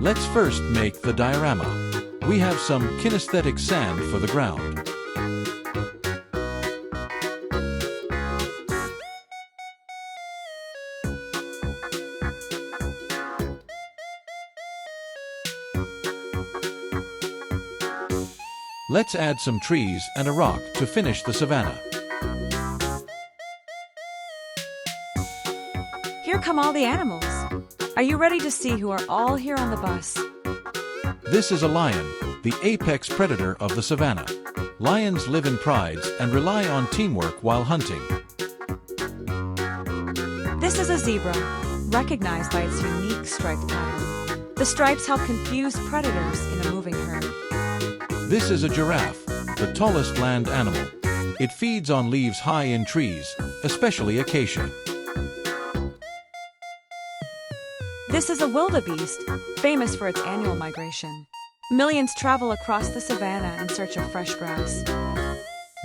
Let's first make the diorama. We have some kinesthetic sand for the ground. Let's add some trees and a rock to finish the savannah. Here come all the animals. Are you ready to see who are all here on the bus? This is a lion, the apex predator of the savannah. Lions live in prides and rely on teamwork while hunting. This is a zebra, recognized by its unique striped pattern. The stripes help confuse predators in a moving herd. This is a giraffe, the tallest land animal. It feeds on leaves high in trees, especially acacia. This is a wildebeest, famous for its annual migration. Millions travel across the savannah in search of fresh grass.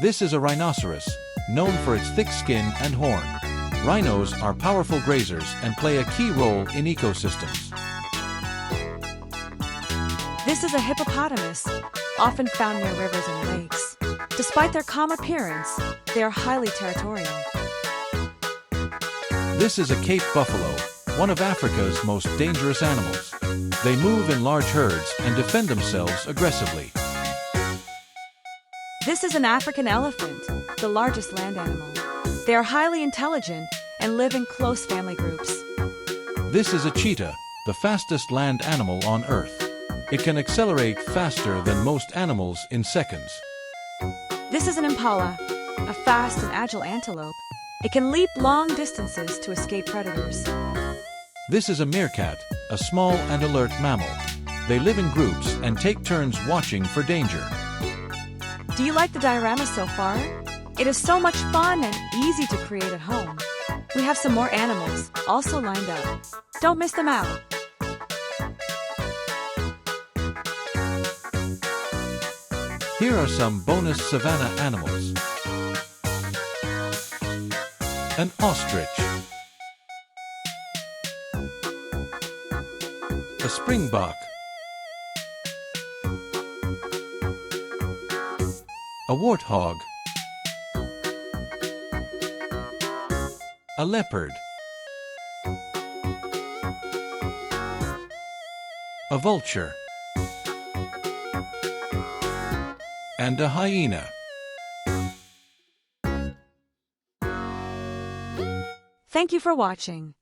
This is a rhinoceros, known for its thick skin and horn. Rhinos are powerful grazers and play a key role in ecosystems. This is a hippopotamus, often found near rivers and lakes. Despite their calm appearance, they are highly territorial. This is a Cape buffalo, one of Africa's most dangerous animals. They move in large herds and defend themselves aggressively. This is an African elephant, the largest land animal. They are highly intelligent and live in close family groups. This is a cheetah, the fastest land animal on Earth. It can accelerate faster than most animals in seconds. This is an impala, a fast and agile antelope. It can leap long distances to escape predators. This is a meerkat, a small and alert mammal. They live in groups and take turns watching for danger. Do you like the diorama so far? It is so much fun and easy to create at home. We have some more animals also lined up. Don't miss them out. Here are some bonus savannah animals. An ostrich. A springbok. A warthog. A leopard. A vulture. And a hyena. Thank you for watching.